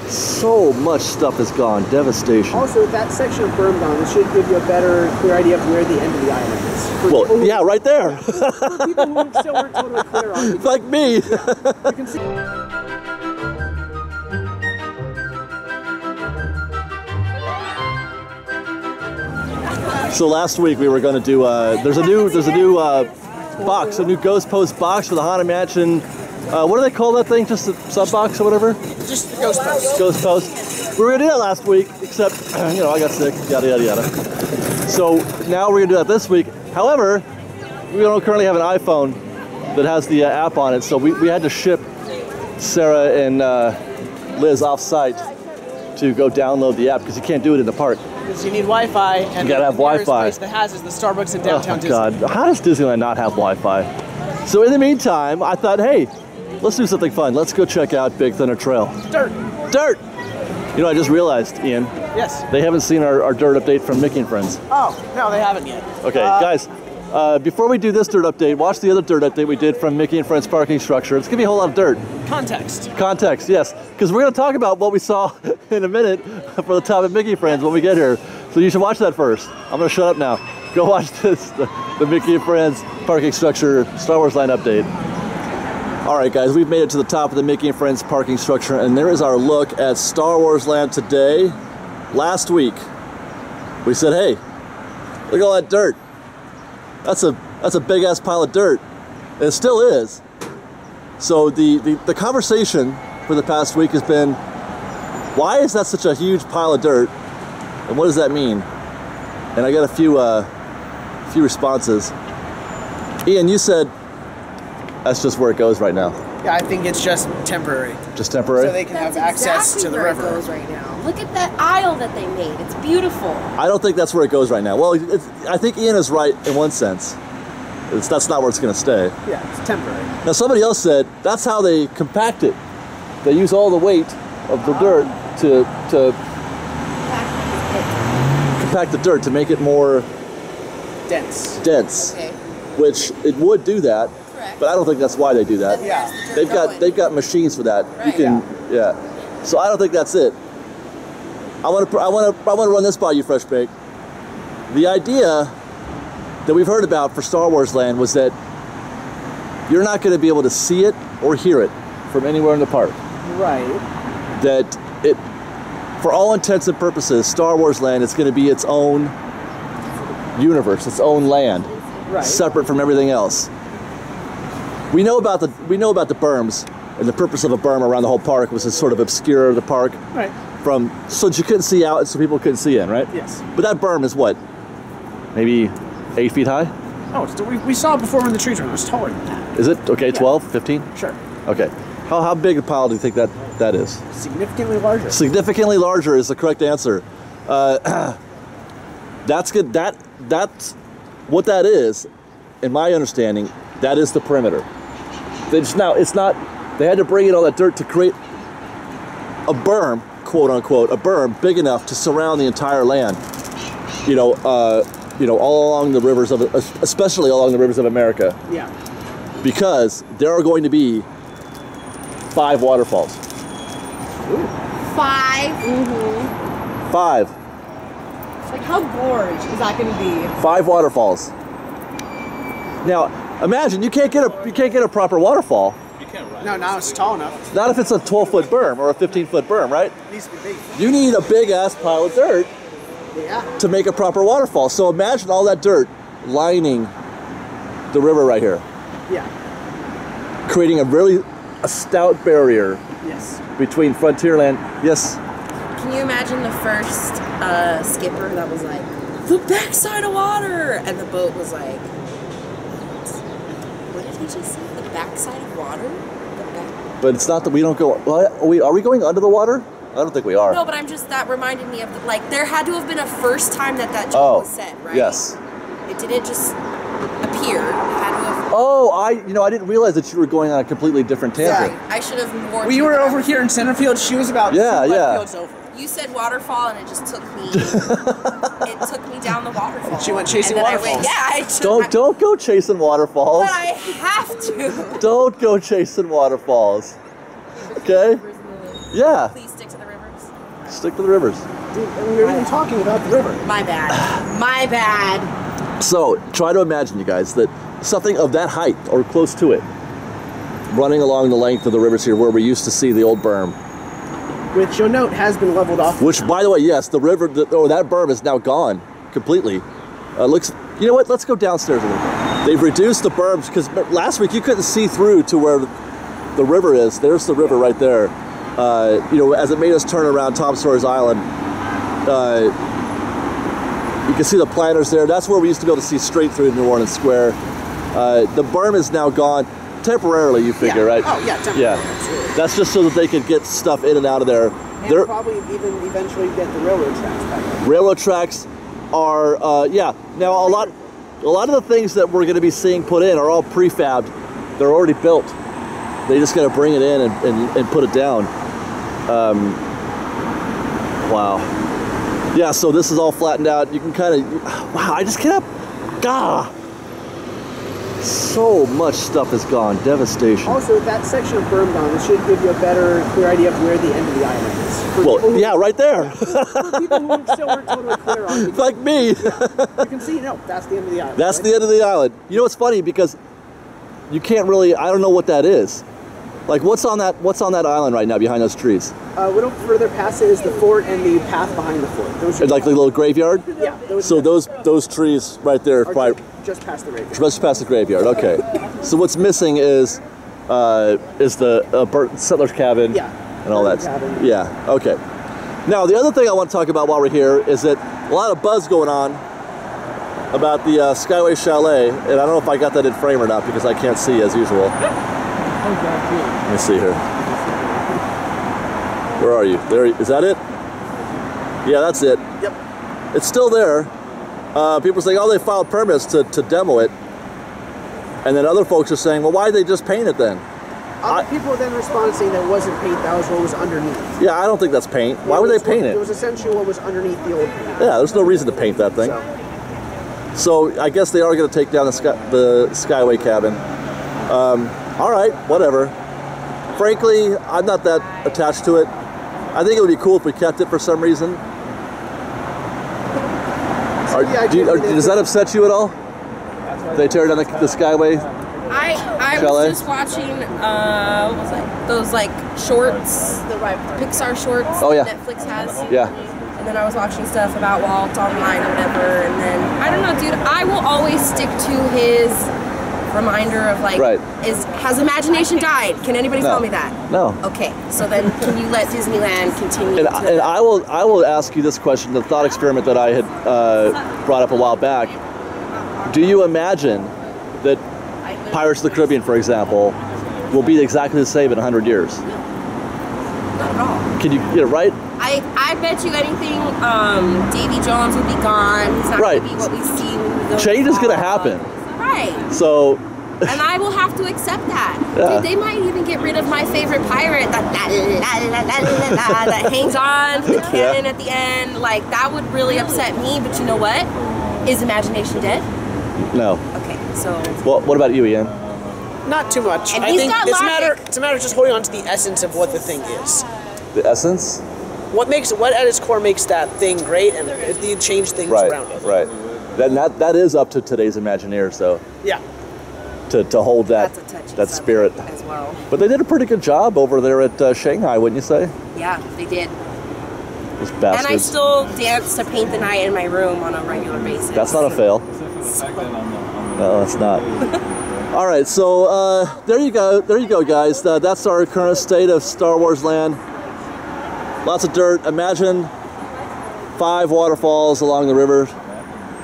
So much stuff has gone. Devastation. Also, that section of berm down, it should give you a better, clear idea of where the end of the island is. Well, yeah, right there. For people who still weren't totally clear on it. Like me. Yeah, you can see. So last week we were going to do. There's a new box, a new Ghost Post box for the Haunted Mansion. What do they call that thing? Just a sub box or whatever? Just the Ghost Post. Ghost Post. We were going to do that last week, except you know I got sick. Yada yada yada. So now we're going to do that this week. However, we don't currently have an iPhone that has the app on it, so we had to ship Sarah and Liz off-site to go download the app because you can't do it in the park. Because you need Wi-Fi, and you gotta have Wi-Fi. The place that has is the Starbucks in downtown Disney. God, how does Disneyland not have Wi-Fi? So in the meantime, I thought, hey, let's do something fun. Let's go check out Big Thunder Trail. Dirt. Dirt. You know, I just realized, Ian. Yes. They haven't seen our dirt update from Mickey and Friends. Oh, no, they haven't yet. Okay, guys. Before we do this dirt update, watch the other dirt update we did from Mickey and Friends parking structure. It's gonna be a whole lot of dirt. Context. Context, yes. Because we're gonna talk about what we saw in a minute for the top of Mickey and Friends when we get here. So you should watch that first. I'm gonna shut up now. Go watch this, the Mickey and Friends parking structure Star Wars line update. All right, guys, we've made it to the top of the Mickey and Friends parking structure, and there is our look at Star Wars Land today. Last week, we said, hey, look at all that dirt. That's a big ass pile of dirt. And it still is. So the conversation for the past week has been, why is that such a huge pile of dirt? And what does that mean? And I got a few responses. Ian, you said that's just where it goes right now. Yeah, I think it's just temporary. Just temporary? So they can have access to the river. It goes right now. Look at that aisle that they made. It's beautiful. I don't think that's where it goes right now. Well, I think Ian is right in one sense. That's not where it's going to stay. Yeah, it's temporary. Now somebody else said that's how they compact it. They use all the weight of the dirt to compact the dirt to make it more dense. Okay. Which it would do that. Correct. But I don't think that's why they do that. Yeah. They've got machines for that. Right. You can yeah. So I don't think that's it. I want to run this by you, Fresh Bake. The idea that we've heard about for Star Wars Land was that you're not going to be able to see it or hear it from anywhere in the park. Right. That it, for all intents and purposes, Star Wars Land is going to be its own universe, its own land, Right. separate from everything else. We know about the berms, and the purpose of a berm around the whole park was to sort of obscure the park, Right. so that you couldn't see out, and so people couldn't see in, right? Yes. But that berm is what, maybe 8 feet high? Oh, we saw it before when the trees were. It was taller than that. Is it okay? Yeah. 12, 15? Sure. Okay. How big a pile do you think that is? Significantly larger. Significantly larger is the correct answer. That's good. That's what that is. In my understanding, that is the perimeter. It's not. They had to bring in all that dirt to create a berm, quote unquote, a berm big enough to surround the entire land. All along the rivers especially along the rivers of America. Yeah. Because there are going to be 5 waterfalls. Ooh. 5? Mm-hmm. 5. Like, how gorge is that going to be? 5 waterfalls. Now, imagine you can't get a proper waterfall. You can't, right? No, now it's tall enough. Not if it's a 12-foot berm or a 15-foot berm, right? It needs to be big. You need a big ass pile of dirt. Yeah. To make a proper waterfall. So imagine all that dirt lining the river right here. Yeah. Creating a stout barrier. Yes. Between Frontierland. Yes. Can you imagine the first skipper that was like, the backside of water, and the boat was like, what did he just say? The backside of water? But it's not that we don't go. Are we going under the water? I don't think we are. No, but that reminded me of there had to have been a first time that joke was said, right? Yes. It didn't just appear. It had to have. Oh, I didn't realize that you were going on a completely different tangent. Sorry, I should have warned you. We were over here in Centerfield. She was about 2 fields over. You said waterfall, and it just took me. It took me down the waterfall. She went chasing waterfalls. Don't go chasing waterfalls. But I have to. Don't go chasing waterfalls. Okay. Yeah. Please stick to the river. Stick to the rivers. Dude, and we were even talking about the river. My bad. My bad. So try to imagine, you guys, that something of that height or close to it, running along the length of the rivers here, where we used to see the old berm. Which you'll note has been leveled off. Which, by the way, yes, the river, that berm is now gone completely. Looks. You know what? Let's go downstairs a little bit. They've reduced the berms because last week you couldn't see through to where the river is. There's the river right there. You know, as it made us turn around Tom Sawyer's Island, you can see the planters there. That's where we used to be able to see straight through New Orleans Square. The berm is now gone temporarily, you figure, right? Oh, yeah, temporarily. Yeah. Absolutely. That's just so that they could get stuff in and out of there. And they'll probably even eventually get the railroad tracks back. Railroad tracks are, yeah. Now, a lot of the things that we're going to be seeing put in are all prefabbed. They're already built. They just got to bring it in and put it down. Wow. Yeah, so this is all flattened out. You can kind of, wow, I just cannot, so much stuff is gone. Devastation. Also, that section of berm gone, it should give you a better, clear idea of where the end of the island is. Well, yeah, right there. For people who still weren't totally clear on it. Like me. You can see, no, that's the end of the island. That's right? the end of the island. You know what's funny, because you can't really, I don't know what that is. Like, what's on that island right now behind those trees? A little further past it is the fort and the path behind the fort. Those are Like the little graveyard? Yeah. So those trees right there are probably just past the graveyard. just past the graveyard. Okay. So what's missing is the settler's cabin. Yeah. And all that. Cabin. Yeah. Okay. Now the other thing I want to talk about while we're here is that a lot of buzz going on about the Skyway Chalet, and I don't know if I got that in frame or not because I can't see as usual. Let me see here. Where are you? There. Is that it? Yeah, that's it. Yep. It's still there. People are saying, oh, they filed permits to demo it. And then other folks are saying, well, why did they just paint it then? People then responded saying that wasn't paint, that was what was underneath. Yeah, I don't think that's paint. Why would they paint it? It was essentially what was underneath the old paint. Yeah, there's no reason to paint that thing. So I guess they are going to take down the Skyway cabin. All right, whatever. Frankly, I'm not that attached to it. I think it would be cool if we kept it for some reason. Does that upset you at all? They tear down the Skyway? I was just watching, what was it? Those like shorts, the Pixar shorts that Netflix has. Yeah. And then I was watching stuff about Walt online or whatever, and then, I don't know, dude, I will always stick to his reminder of like, has imagination died? Can anybody tell me that? No. Okay, so then can you let Disneyland continue? And I will ask you this question, the thought experiment that I had brought up a while back. Do you imagine that Pirates of the Caribbean, for example, will be exactly the same in 100 years? Not at all. Can you get it right? I bet you anything, Davy Jones will be gone. He's not going to be what we've seen. Change is going to happen. Right. So. And I will have to accept that. Yeah. Dude, they might even get rid of my favorite pirate, that hangs on to the cannon at the end. Like, that would really upset me, but you know what? Is imagination dead? No. Okay, so. Well, what about you, Ian? Not too much. And I think it's a matter of just holding on to the essence of what the thing is. The essence? What at its core makes that thing great, and if you change things around it. Right. That is up to today's Imagineers, so. Yeah. To hold that spirit as well. But they did a pretty good job over there at Shanghai, wouldn't you say? Yeah, they did. Those bastards. And I still dance to Paint the Night in my room on a regular basis. That's not a fail. No, it's not. All right, so there you go, guys. That's our current state of Star Wars Land. Lots of dirt. Imagine 5 waterfalls along the river.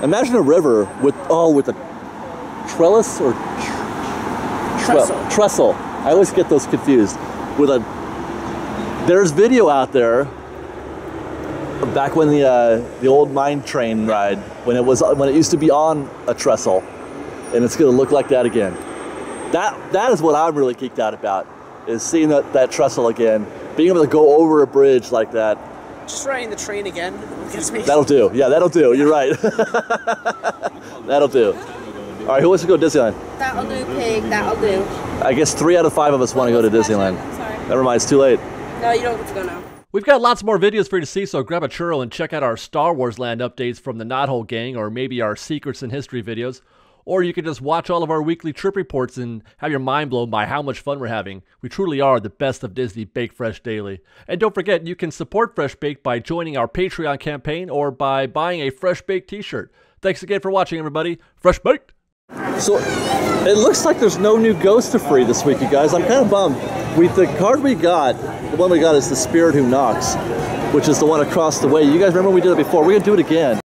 Imagine a river with a trellis or trestle. I always get those confused. There's video out there back when the old mine train ride, when it used to be on a trestle, and it's going to look like that again. That is what I'm really geeked out about, is seeing that trestle again, being able to go over a bridge like that. Just riding the train again. That'll do. Yeah, that'll do. You're right. That'll do. All right, who wants to go to Disneyland? That'll do, pig. That'll do. I guess 3 out of 5 of us want to go to Disneyland. Sorry. Never mind, it's too late. No, you don't get to go now. We've got lots more videos for you to see, so grab a churro and check out our Star Wars Land updates from the Knothole Gang, or maybe our Secrets in History videos. Or you can just watch all of our weekly trip reports and have your mind blown by how much fun we're having. We truly are the best of Disney Bake Fresh Daily. And don't forget, you can support Fresh Baked by joining our Patreon campaign or by buying a Fresh Baked t-shirt. Thanks again for watching, everybody. Fresh Baked! So, it looks like there's no new ghosts to free this week, you guys. I'm kind of bummed. The card we got, the one we got is the Spirit Who Knocks, which is the one across the way. You guys remember we did it before. We're going to do it again.